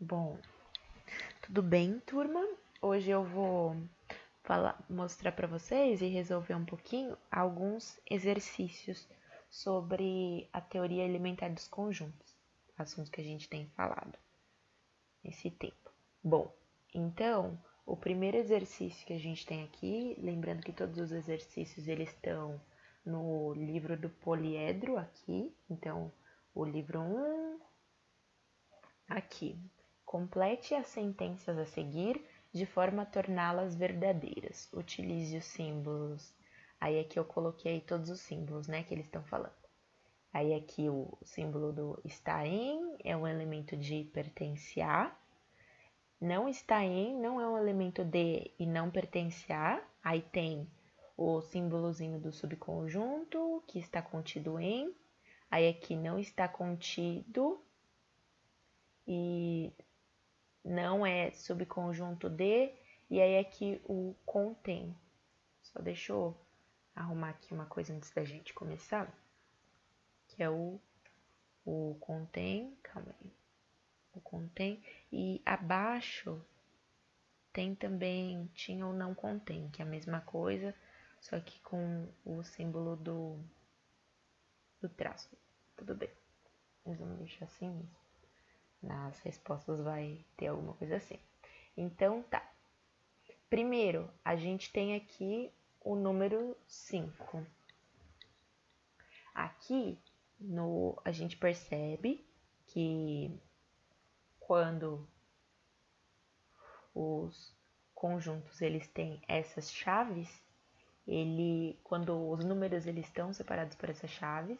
Bom, tudo bem, turma? Hoje eu vou mostrar para vocês e resolver um pouquinho alguns exercícios sobre a teoria elementar dos conjuntos, assuntos que a gente tem falado nesse tempo. Bom, então, o primeiro exercício que a gente tem aqui, lembrando que todos os exercícios eles estão no livro do poliedro aqui, então o livro 1 aqui. Complete as sentenças a seguir de forma a torná-las verdadeiras. Utilize os símbolos. Aí aqui eu coloquei todos os símbolos, né, que eles estão falando. Aí aqui o símbolo do está em é um elemento de pertence a. Não está em não é um elemento de e não pertence a. Aí tem o símbolozinho do subconjunto que está contido em. Aí aqui não está contido e não é subconjunto de, e aí aqui o contém. Só deixa eu arrumar aqui uma coisa antes da gente começar, que é o contém, calma aí, o contém, e abaixo tem também tinha ou não contém, que é a mesma coisa, só que com o símbolo do traço. Tudo bem, mas vamos deixar assim mesmo. Nas respostas vai ter alguma coisa assim. Então tá. Primeiro, a gente tem aqui o número 5. Aqui a gente percebe que quando os conjuntos eles têm essas chaves, quando os números eles estão separados por essas chaves,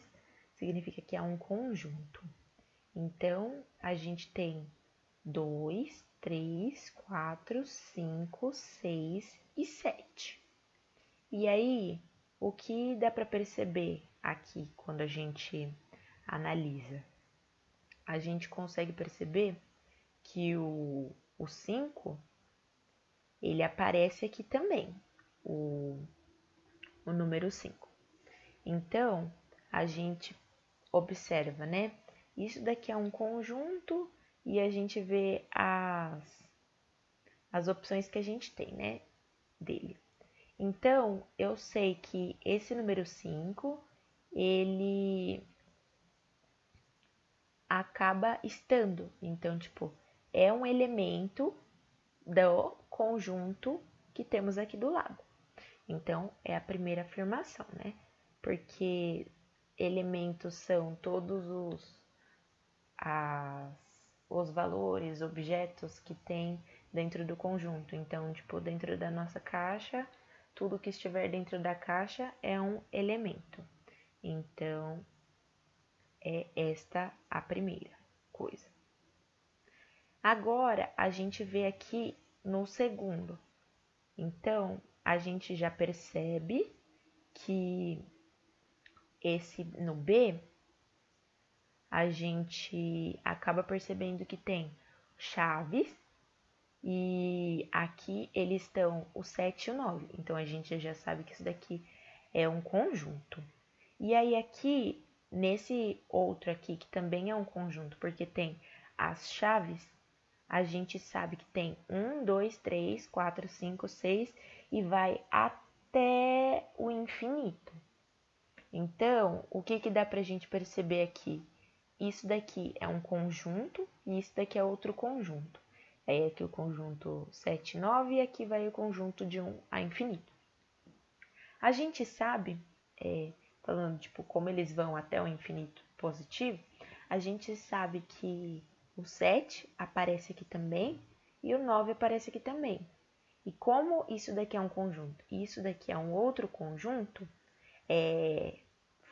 significa que é um conjunto. Então, a gente tem 2, 3, 4, 5, 6 e 7. E aí, o que dá para perceber aqui quando a gente analisa? A gente consegue perceber que o 5, ele aparece aqui também, o número 5. Então, a gente observa, né? Isso daqui é um conjunto e a gente vê as opções que a gente tem, né? Dele. Então, eu sei que esse número 5, ele acaba estando. Então, tipo, é um elemento do conjunto que temos aqui do lado. Então, é a primeira afirmação, né? Porque elementos são todos os valores, objetos que tem dentro do conjunto. Então, tipo, dentro da nossa caixa, tudo que estiver dentro da caixa é um elemento. Então, é esta a primeira coisa. Agora, a gente vê aqui no segundo. Então, a gente já percebe que no B, a gente acaba percebendo que tem chaves e aqui eles estão o 7 e o 9. Então, a gente já sabe que isso daqui é um conjunto. E aí, aqui, nesse outro aqui, que também é um conjunto, porque tem as chaves, a gente sabe que tem 1, 2, 3, 4, 5, 6 e vai até o infinito. Então, o que dá pra gente perceber aqui? Isso daqui é um conjunto e isso daqui é outro conjunto. Aí aqui o conjunto 7, 9 e aqui vai o conjunto de 1 a infinito. A gente sabe, falando tipo como eles vão até o infinito positivo, a gente sabe que o 7 aparece aqui também e o 9 aparece aqui também. E como isso daqui é um conjunto e isso daqui é um outro conjunto,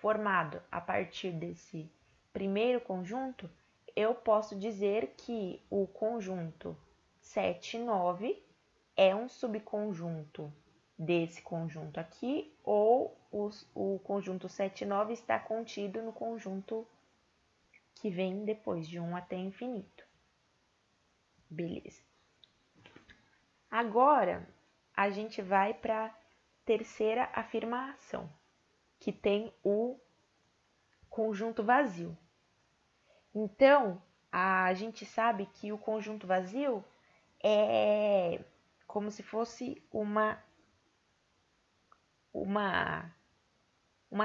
formado a partir desse primeiro conjunto, eu posso dizer que o conjunto 7 e 9 é um subconjunto desse conjunto aqui, ou o conjunto 7 e 9 está contido no conjunto que vem depois, de 1 até infinito. Beleza. Agora, a gente vai para a terceira afirmação, que tem o conjunto vazio. Então, a gente sabe que o conjunto vazio é como se fosse uma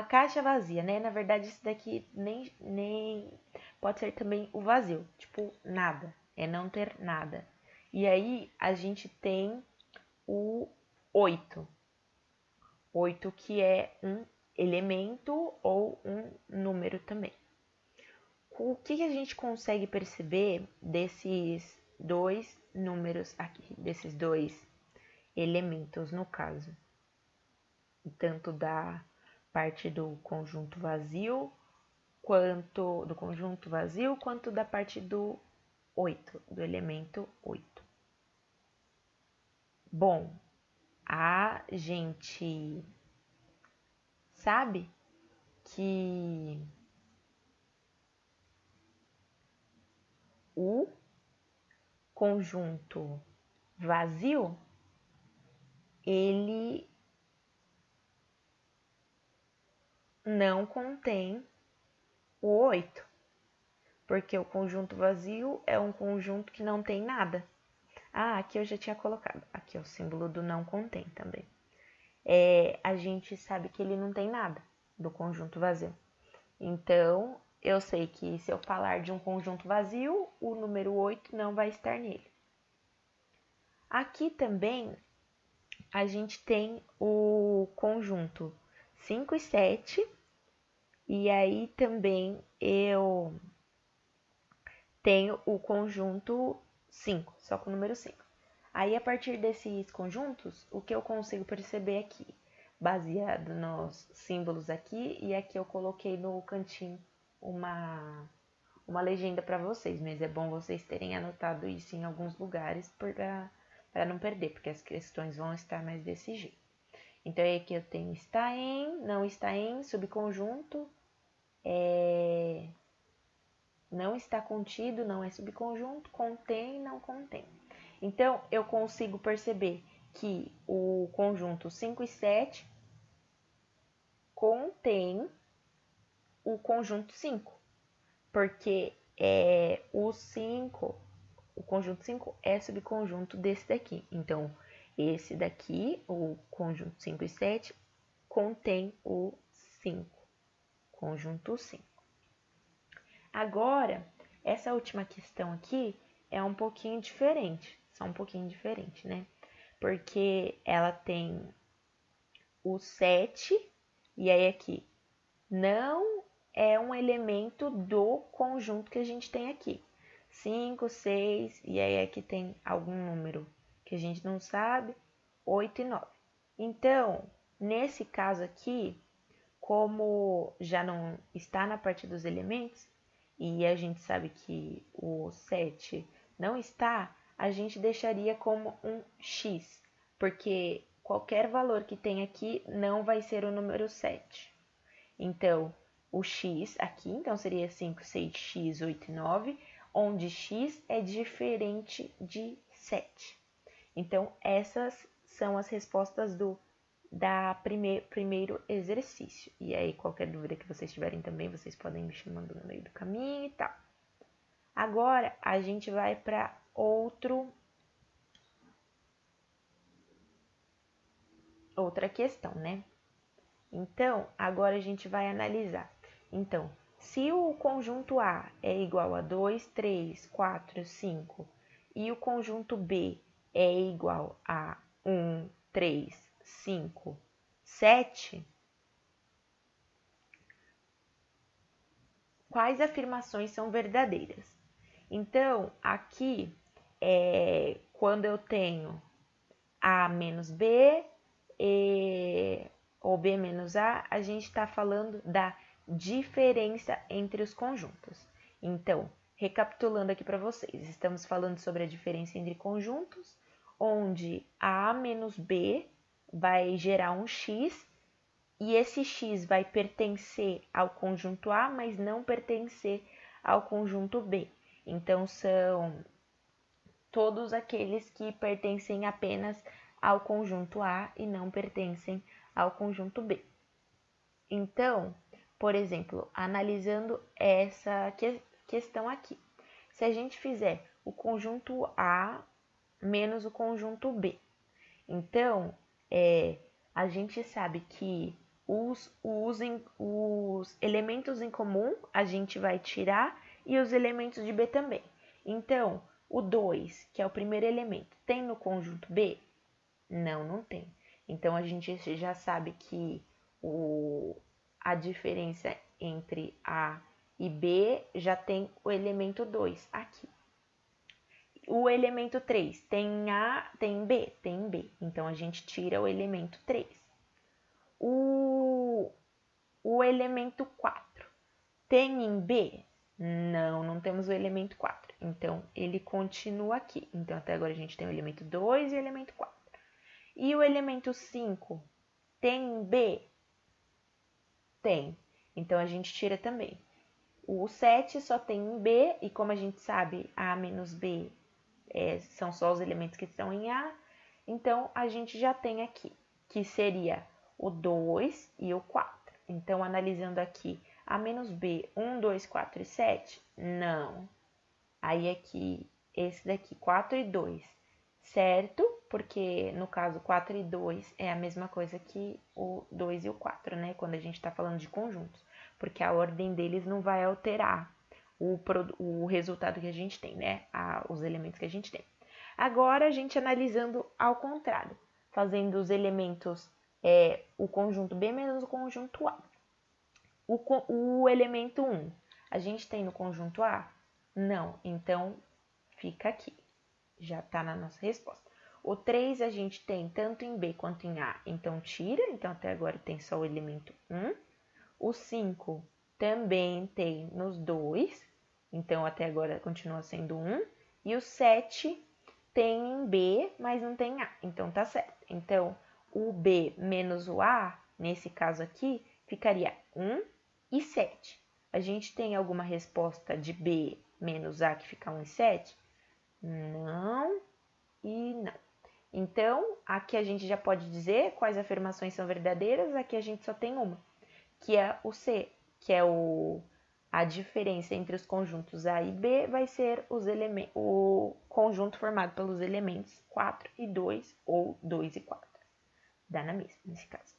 caixa vazia, né? Na verdade, isso daqui nem pode ser também o vazio, tipo nada, é não ter nada. E aí a gente tem o 8. 8 que é um elemento ou um número também. O que a gente consegue perceber desses dois números aqui, desses dois elementos no caso? Tanto da parte do conjunto vazio, quanto da parte do 8, do elemento 8. Bom, a gente sabe que o conjunto vazio, ele não contém o 8, porque o conjunto vazio é um conjunto que não tem nada. Ah, aqui eu já tinha colocado. Aqui é o símbolo do não contém também. A gente sabe que ele não tem nada do conjunto vazio. Então, eu sei que se eu falar de um conjunto vazio, o número 8 não vai estar nele. Aqui também a gente tem o conjunto 5 e 7, e aí também eu tenho o conjunto 5, só com o número 5. Aí, a partir desses conjuntos, o que eu consigo perceber aqui, baseado nos símbolos aqui, e aqui eu coloquei no cantinho uma legenda para vocês, mas é bom vocês terem anotado isso em alguns lugares para não perder, porque as questões vão estar mais desse jeito. Então, aqui eu tenho está em, não está em, subconjunto, não está contido, não é subconjunto, contém, não contém. Então, eu consigo perceber que o conjunto 5 e 7 contém o conjunto 5, porque o conjunto 5 é subconjunto desse daqui. Então, esse daqui, o conjunto 5 e 7, contém o 5, conjunto 5. Agora, essa última questão aqui é um pouquinho diferente, só um pouquinho diferente, né? Porque ela tem o 7, e aí aqui não é um elemento do conjunto que a gente tem aqui. 5, 6, e aí aqui tem algum número que a gente não sabe, 8 e 9. Então, nesse caso aqui, como já não está na parte dos elementos, e a gente sabe que o 7 não está, a gente deixaria como um x, porque qualquer valor que tem aqui não vai ser o número 7. Então, o x aqui, então seria 5, 6x, 8 e 9, onde x é diferente de 7. Então, essas são as respostas da primeiro exercício. E aí, qualquer dúvida que vocês tiverem também, vocês podem me chamando no meio do caminho e tal. Agora, a gente vai para outra questão, né? Então, agora a gente vai analisar. Então, se o conjunto A é igual a 2, 3, 4, 5 e o conjunto B é igual a 1, 3, 5, 7, quais afirmações são verdadeiras? Então, aqui, quando eu tenho A menos B ou B menos A gente está falando da diferença entre os conjuntos. Então, recapitulando aqui para vocês, estamos falando sobre a diferença entre conjuntos, onde A menos B vai gerar um X, e esse X vai pertencer ao conjunto A, mas não pertencer ao conjunto B. Então, são todos aqueles que pertencem apenas ao conjunto A e não pertencem ao conjunto B. Então, por exemplo, analisando essa questão aqui. se a gente fizer o conjunto A menos o conjunto B. Então, a gente sabe que os elementos em comum a gente vai tirar e os elementos de B também. Então, o 2, que é o primeiro elemento, tem no conjunto B? Não, não tem. Então, a gente já sabe que a diferença entre A e B já tem o elemento 2 aqui. O elemento 3 tem A, tem B? Tem B. Então, a gente tira o elemento 3. O elemento 4 tem em B? Não, não temos o elemento 4. Então, ele continua aqui. Então, até agora a gente tem o elemento 2 e o elemento 4. E o elemento 5 tem em B? Tem. Então, a gente tira também. O 7 só tem em B, e como a gente sabe, A menos B são só os elementos que estão em A, então a gente já tem aqui, que seria o 2 e o 4. Então, analisando aqui, A menos B, 1, 2, 4 e 7? Não. Aí aqui, esse daqui, 4 e 2, certo? Porque, no caso, 4 e 2 é a mesma coisa que o 2 e o 4, né? Quando a gente está falando de conjuntos. Porque a ordem deles não vai alterar o resultado que a gente tem, né? Os elementos que a gente tem. Agora, a gente analisando ao contrário, fazendo os elementos, o conjunto B menos o conjunto A. O elemento 1, a gente tem no conjunto A? Não, então fica aqui, já está na nossa resposta. O 3 a gente tem tanto em B quanto em A, então tira, então até agora tem só o elemento 1. O 5 também tem nos dois, então até agora continua sendo 1. E o 7 tem em B, mas não tem A, então tá certo. Então, o B menos o A, nesse caso aqui, ficaria 1 e 7. A gente tem alguma resposta de B menos A que fica 1 e 7? Não e não. Então, aqui a gente já pode dizer quais afirmações são verdadeiras, aqui a gente só tem uma, que é o C, que é a diferença entre os conjuntos A e B vai ser o conjunto formado pelos elementos 4 e 2 ou 2 e 4. Dá na mesma, nesse caso.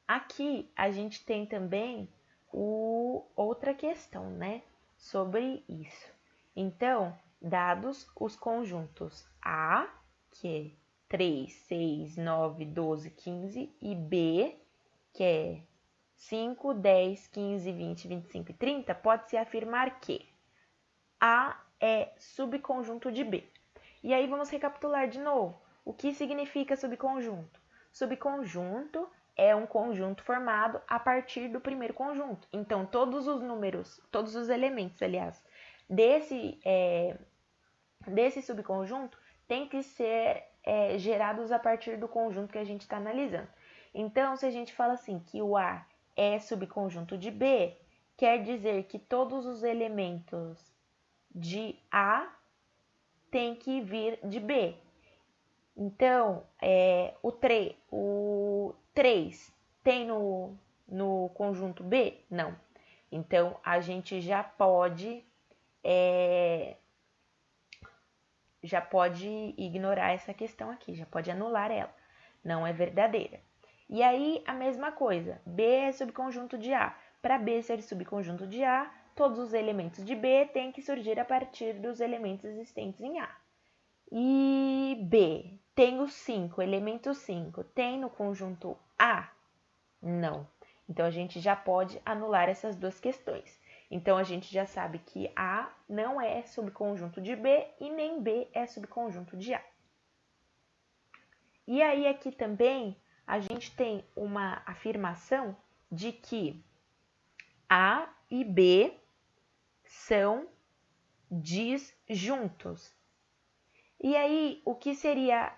Aqui a gente tem também outra questão, né, sobre isso. Então, dados os conjuntos A, que é 3, 6, 9, 12, 15, e B, que é 5, 10, 15, 20, 25 e 30, pode-se afirmar que A é subconjunto de B. E aí vamos recapitular de novo. O que significa subconjunto? Subconjunto é um conjunto formado a partir do primeiro conjunto. Então, todos os números, todos os elementos, aliás, desse subconjunto tem que ser gerados a partir do conjunto que a gente está analisando. Então, se a gente fala assim que o A é subconjunto de B, quer dizer que todos os elementos de A têm que vir de B. Então, o 3 tem no conjunto B? Não. Então, a gente já pode ignorar essa questão aqui, já pode anular ela. Não é verdadeira. E aí, a mesma coisa, B é subconjunto de A. Para B ser subconjunto de A, todos os elementos de B têm que surgir a partir dos elementos existentes em A. E B tem o 5, elemento 5, tem no conjunto A? Não. Então, a gente já pode anular essas duas questões. Então, a gente já sabe que A não é subconjunto de B e nem B é subconjunto de A. E aí, aqui também, a gente tem uma afirmação de que A e B são disjuntos. E aí, o que seriam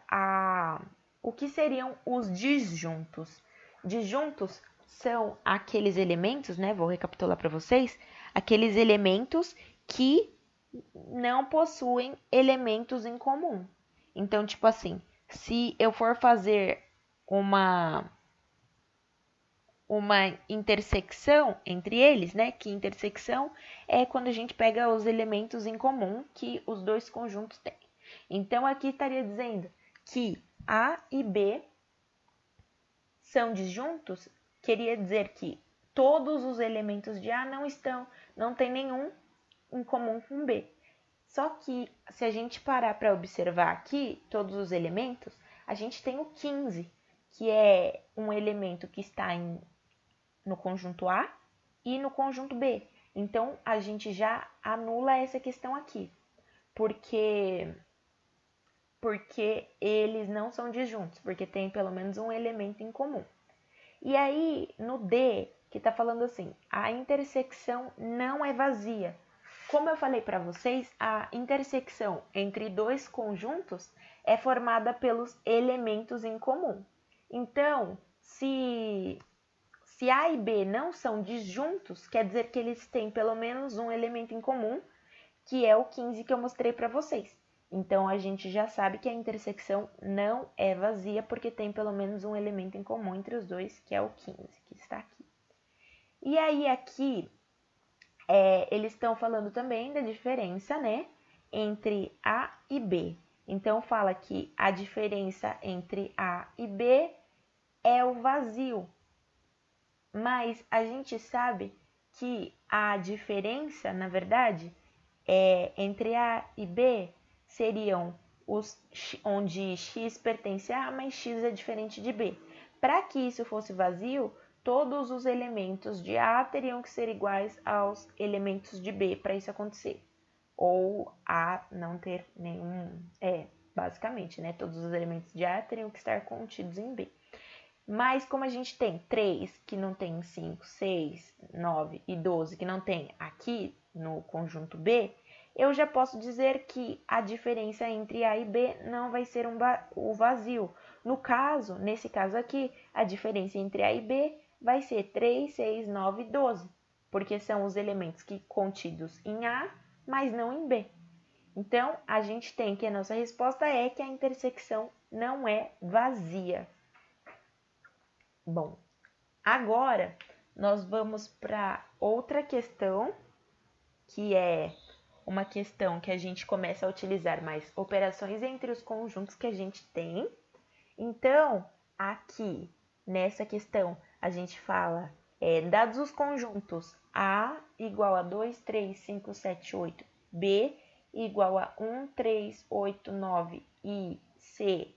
os disjuntos? Disjuntos são aqueles elementos, né? Vou recapitular para vocês. Aqueles elementos que não possuem elementos em comum. Então, tipo assim, se eu for fazer uma intersecção entre eles, né? Que intersecção é quando a gente pega os elementos em comum que os dois conjuntos têm. Então, aqui estaria dizendo que A e B são disjuntos, queria dizer que todos os elementos de A não tem nenhum em comum com B. Só que, se a gente parar para observar aqui todos os elementos, a gente tem o 15, que é um elemento que está no conjunto A e no conjunto B. Então, a gente já anula essa questão aqui, porque eles não são disjuntos, porque tem pelo menos um elemento em comum. E aí, no D, que está falando assim, a intersecção não é vazia. Como eu falei para vocês, a intersecção entre dois conjuntos é formada pelos elementos em comum. Então, se A e B não são disjuntos, quer dizer que eles têm pelo menos um elemento em comum, que é o 15 que eu mostrei para vocês. Então, a gente já sabe que a intersecção não é vazia, porque tem pelo menos um elemento em comum entre os dois, que é o 15, que está aqui. E aí, aqui, eles estão falando também da diferença, né, entre A e B. Então, fala que a diferença entre A e B é o vazio. Mas a gente sabe que a diferença, na verdade, entre A e B seriam onde x pertence a A, mas x é diferente de B. Para que isso fosse vazio, todos os elementos de A teriam que ser iguais aos elementos de B para isso acontecer. Ou A não ter nenhum... basicamente, né? Todos os elementos de A teriam que estar contidos em B. Mas como a gente tem 3 que não tem 5, 6, 9 e 12 que não tem aqui no conjunto B, eu já posso dizer que a diferença entre A e B não vai ser o vazio. Nesse caso aqui, a diferença entre A e B vai ser 3, 6, 9 e 12, porque são os elementos contidos em A, mas não em B. Então, a gente tem que a nossa resposta é que a intersecção não é vazia. Bom, agora nós vamos para outra questão, que é uma questão que a gente começa a utilizar mais operações entre os conjuntos que a gente tem. Então, aqui, nessa questão, a gente fala, dados os conjuntos A igual a 2, 3, 5, 7, 8, B igual a 1, 3, 8, 9 e C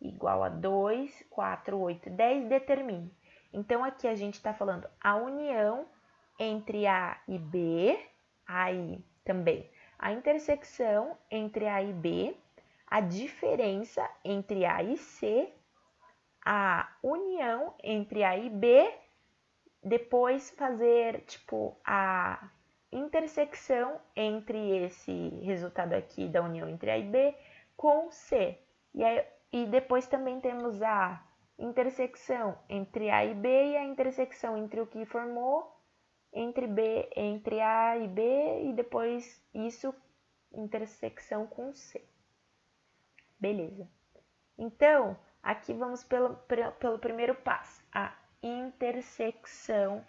igual a 2, 4, 8, 10, determine. Então, aqui a gente está falando a união entre A e B, aí também a intersecção entre A e B, a diferença entre A e C, a união entre A e B, depois fazer, tipo, a intersecção entre esse resultado aqui da união entre A e B com C. E depois também temos a intersecção entre A e B e a intersecção entre o que formou entre A e B e depois isso, intersecção com C. Beleza. Então, aqui vamos pelo primeiro passo, a intersecção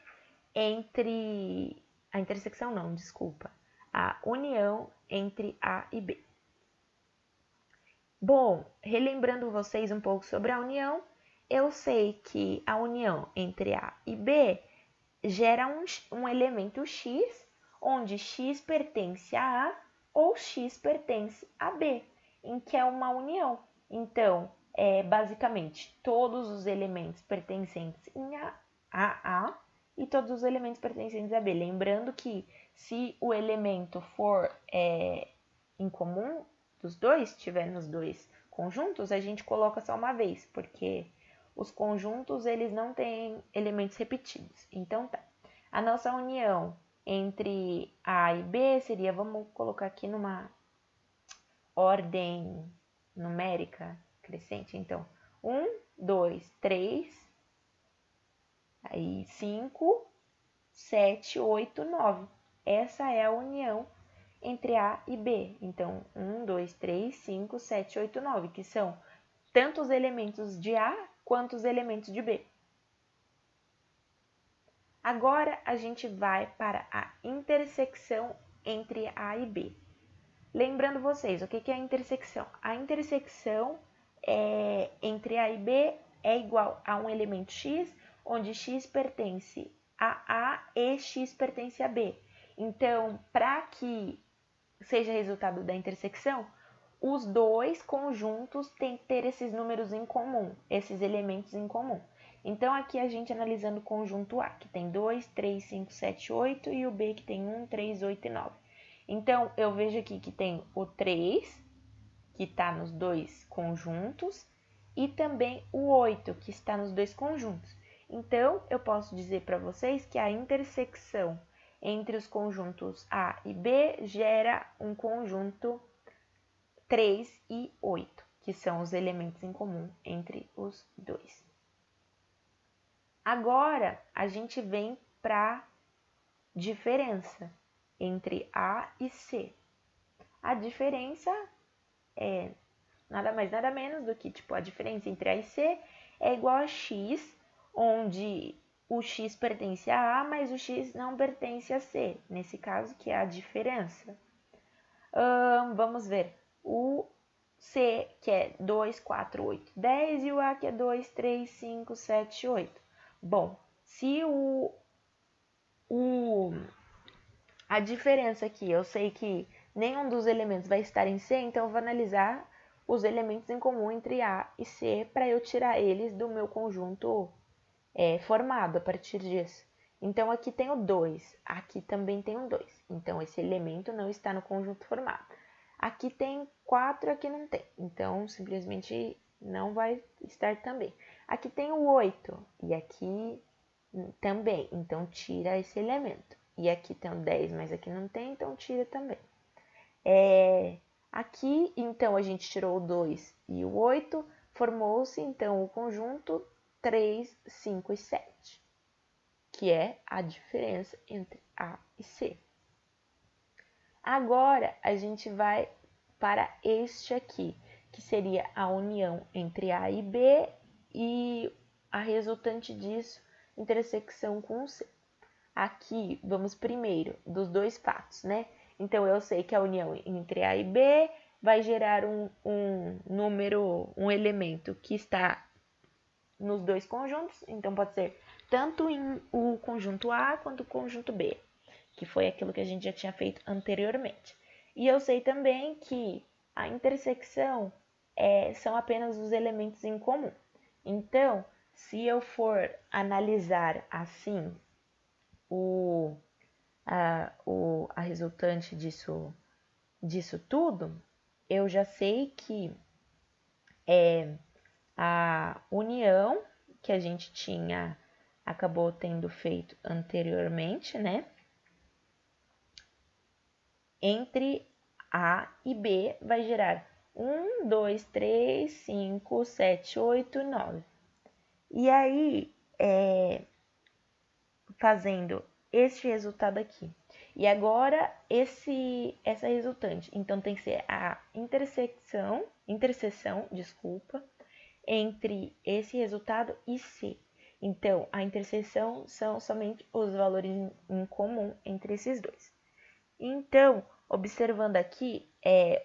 entre... A intersecção não, desculpa. A união entre A e B. Bom, relembrando vocês um pouco sobre a união, eu sei que a união entre A e B gera um elemento x, onde x pertence a A ou x pertence a B, em que é uma união. Então, basicamente, todos os elementos pertencentes a A e todos os elementos pertencentes a B. Lembrando que se o elemento for em comum dos dois, estiver nos dois conjuntos, a gente coloca só uma vez, porque os conjuntos eles não têm elementos repetidos. Então tá. A nossa união entre A e B seria, vamos colocar aqui numa ordem numérica crescente, então 1, 2, 3, aí 5, 7, 8, 9. Essa é a união entre A e B. Então, 1, 2, 3, 5, 7, 8, 9, que são tanto os elementos de A quanto os elementos de B. Agora, a gente vai para a intersecção entre A e B. Lembrando vocês, o que é a intersecção? A intersecção entre A e B é igual a um elemento x, onde x pertence a A e x pertence a B. Então, para que seja resultado da intersecção, os dois conjuntos têm que ter esses números em comum, esses elementos em comum. Então, aqui a gente analisando o conjunto A, que tem 2, 3, 5, 7, 8, e o B, que tem 1, 3, 8 e 9. Então, eu vejo aqui que tem o 3, que está nos dois conjuntos, e também o 8, que está nos dois conjuntos. Então, eu posso dizer para vocês que a intersecção entre os conjuntos A e B gera um conjunto 3 e 8, que são os elementos em comum entre os dois. Agora, a gente vem para a diferença entre A e C. A diferença é nada mais, nada menos do que a diferença entre A e C é igual a x, onde o x pertence a A, mas o x não pertence a C, nesse caso que é a diferença. Vamos ver, o C, que é 2, 4, 8, 10, e o A, que é 2, 3, 5, 7, 8. Bom, se a diferença aqui, eu sei que nenhum dos elementos vai estar em C, então eu vou analisar os elementos em comum entre A e C para eu tirar eles do meu conjunto formado a partir disso. Então, aqui tem o 2, aqui também tem o 2. Então, esse elemento não está no conjunto formado. Aqui tem 4, aqui não tem. Então, simplesmente não vai estar também. Aqui tem o 8 e aqui também. Então, tira esse elemento. E aqui tem o 10, mas aqui não tem, então tira também. Aqui, então, a gente tirou o 2 e o 8, formou-se, então, o conjunto 3, 5 e 7, que é a diferença entre A e C. Agora, a gente vai para este aqui, que seria a união entre A e B e a resultante disso, intersecção com C. Aqui, vamos primeiro dos dois fatos, né? Então, eu sei que a união entre A e B vai gerar um número, um elemento que está nos dois conjuntos. Então, pode ser tanto em o conjunto A quanto o conjunto B, que foi aquilo que a gente já tinha feito anteriormente. E eu sei também que a intersecção são apenas os elementos em comum. Então, se eu for analisar assim a resultante disso tudo, eu já sei que a união que a gente acabou tendo feito anteriormente, né? Entre A e B vai gerar 1, 2, 3, 5, 7, 8, 9. E aí, fazendo este resultado aqui. E agora, essa resultante. Então, tem que ser a interseção, entre esse resultado e C. Então, a interseção são somente os valores em comum entre esses dois. Então, observando aqui,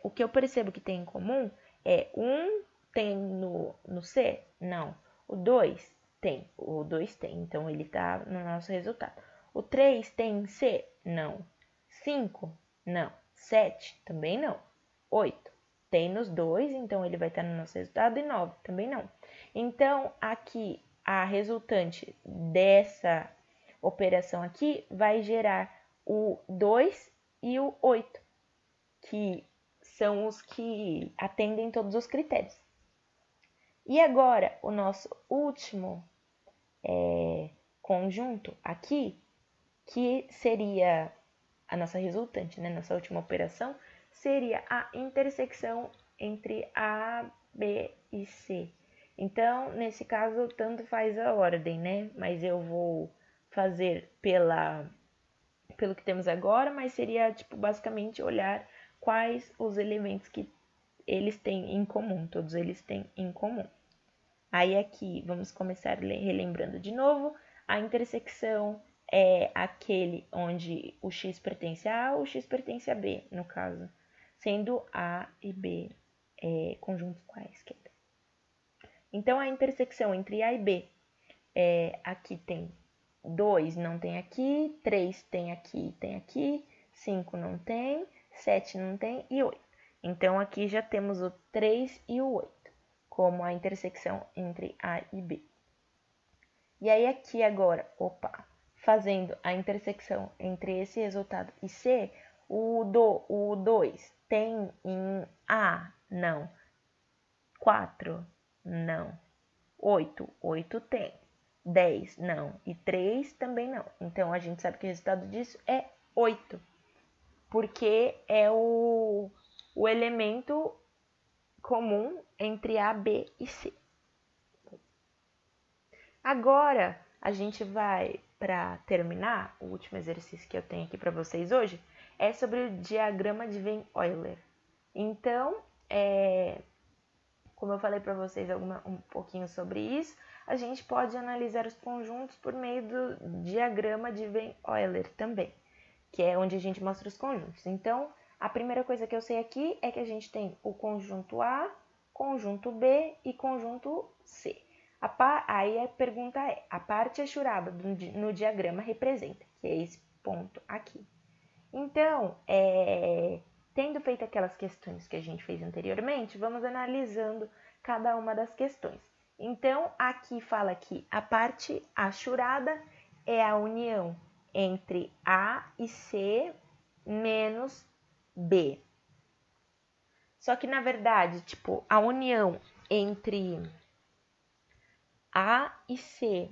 o que eu percebo que tem em comum é 1 tem no C? Não. O 2 tem. O 2 tem, então ele está no nosso resultado. O 3 tem em C? Não. 5? Não. 7? Também não. 8? Tem nos dois, então ele vai estar no nosso resultado. E 9? Também não. Então, aqui, a resultante dessa operação aqui vai gerar o 2 e o 8, que são os que atendem todos os critérios. E agora, o nosso último conjunto aqui, que seria a nossa resultante, né? Nossa última operação, seria a intersecção entre A, B e C. Então, nesse caso, tanto faz a ordem, né? Mas eu vou fazer pelo que temos agora, mas seria, basicamente olhar quais os elementos que eles têm em comum, todos eles têm em comum. Aí aqui, vamos começar relembrando de novo, a intersecção é aquele onde o x pertence a A, o x pertence a B, no caso, sendo A e B conjuntos quaisquer. Então, a intersecção entre A e B, aqui tem 2, não tem aqui, 3 tem aqui, 5 não tem, 7 não tem e 8. Então, aqui já temos o 3 e o 8 como a intersecção entre A e B. E aí aqui agora, fazendo a intersecção entre esse resultado e C, o 2 tem em A? Não. 4? Não. 8 tem. 10? Não. E 3 também não. Então, a gente sabe que o resultado disso é 8. Porque é o elemento comum entre A, B e C. Agora, a gente vai, para terminar, o último exercício que eu tenho aqui para vocês hoje, é sobre o diagrama de Venn-Euler. Então, como eu falei para vocês um pouquinho sobre isso, a gente pode analisar os conjuntos por meio do diagrama de Venn-Euler também, que é onde a gente mostra os conjuntos. Então, a primeira coisa que eu sei aqui é que a gente tem o conjunto A, conjunto B e conjunto C. Aí a pergunta é, a parte achurada no diagrama representa, que é esse ponto aqui. Então, tendo feito aquelas questões que a gente fez anteriormente, vamos analisando cada uma das questões. Então, aqui fala que a parte achurada é a união entre A e C menos B. Só que, na verdade, a união entre A e C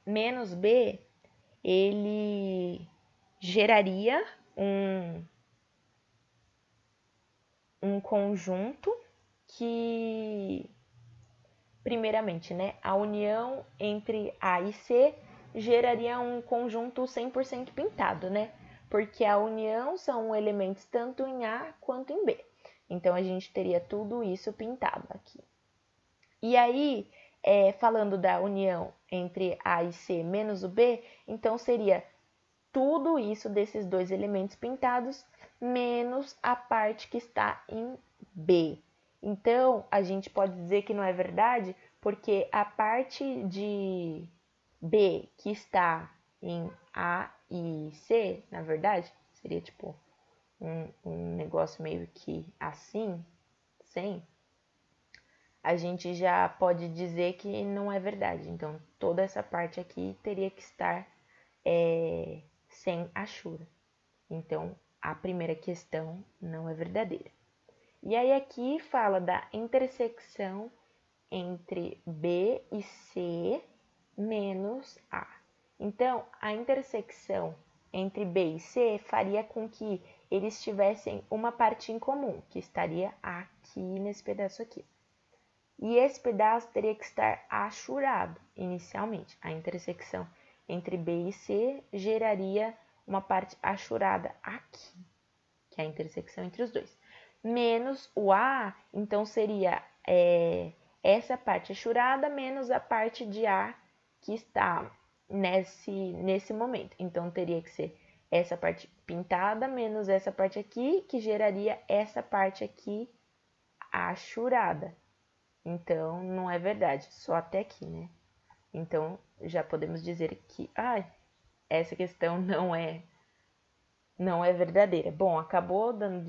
menos B, ele geraria um conjunto que, primeiramente, né, a união entre A e C geraria um conjunto 100% pintado, né? Porque a união são elementos tanto em A quanto em B. Então, a gente teria tudo isso pintado aqui. E aí, falando da união entre A e C menos o B, então seria tudo isso desses dois elementos pintados menos a parte que está em B. Então, a gente pode dizer que não é verdade, porque a parte de B que está em A e C, na verdade, seria um negócio meio que assim, sem, a gente já pode dizer que não é verdade. Então, toda essa parte aqui teria que estar sem achura. Então, a primeira questão não é verdadeira. E aí aqui fala da intersecção entre B e C menos A. Então, a intersecção entre B e C faria com que eles tivessem uma parte em comum, que estaria aqui nesse pedaço aqui. E esse pedaço teria que estar achurado inicialmente. A intersecção entre B e C geraria uma parte achurada aqui, que é a intersecção entre os dois. Menos o A, então seria essa parte achurada menos a parte de A que está nesse momento. Então, teria que ser essa parte pintada menos essa parte aqui, que geraria essa parte aqui achurada. Então, não é verdade, só até aqui, né? Então, já podemos dizer que essa questão não é verdadeira. Bom, acabou dando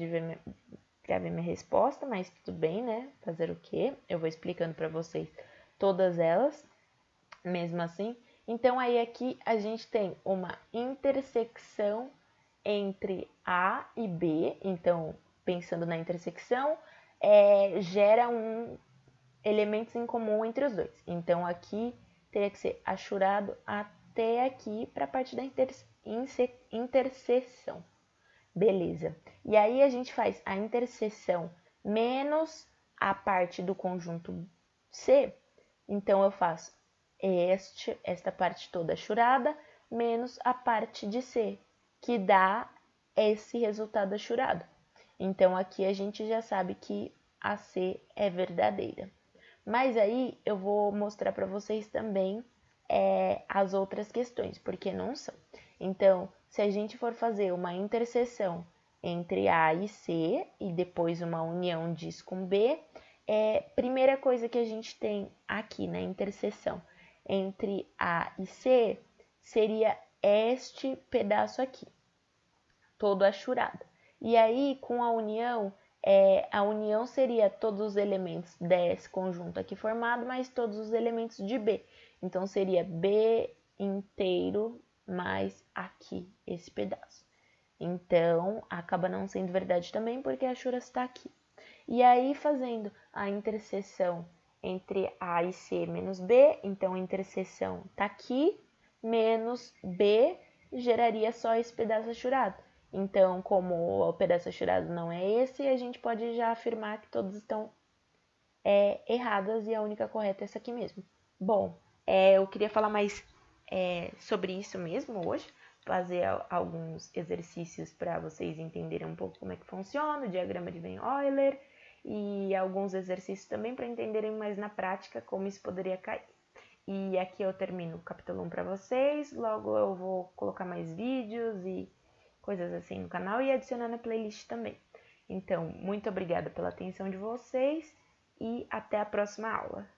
pra ver minha resposta, mas tudo bem, né? Fazer o quê? Eu vou explicando para vocês todas elas, mesmo assim. Então, aí aqui a gente tem uma intersecção entre A e B. Então, pensando na intersecção, gera elementos em comum entre os dois. Então, aqui teria que ser achurado até aqui para a parte da interseção. Beleza. E aí, a gente faz a interseção menos a parte do conjunto C. Então, eu faço esta parte toda achurada menos a parte de C, que dá esse resultado achurado. Então, aqui a gente já sabe que a C é verdadeira. Mas aí eu vou mostrar para vocês também as outras questões, porque não são. Então, se a gente for fazer uma interseção entre A e C e depois uma união disso com B, primeira coisa que a gente tem aqui na interseção entre A e C seria este pedaço aqui, todo achurado. E aí, com a união seria todos os elementos desse conjunto aqui formado, mais todos os elementos de B. Então, seria B inteiro mais aqui, esse pedaço. Então, acaba não sendo verdade também, porque a achura está aqui. E aí, fazendo a interseção entre A e C menos B, então a interseção está aqui, menos B, geraria só esse pedaço achurado. Então, como o pedaço achurado não é esse, a gente pode já afirmar que todos estão erradas e a única correta é essa aqui mesmo. Bom, eu queria falar mais sobre isso mesmo hoje, fazer alguns exercícios para vocês entenderem um pouco como é que funciona o diagrama de Venn-Euler e alguns exercícios também para entenderem mais na prática como isso poderia cair. E aqui eu termino o capítulo 1 para vocês, logo eu vou colocar mais vídeos e coisas assim no canal e adicionar na playlist também. Então, muito obrigada pela atenção de vocês e até a próxima aula.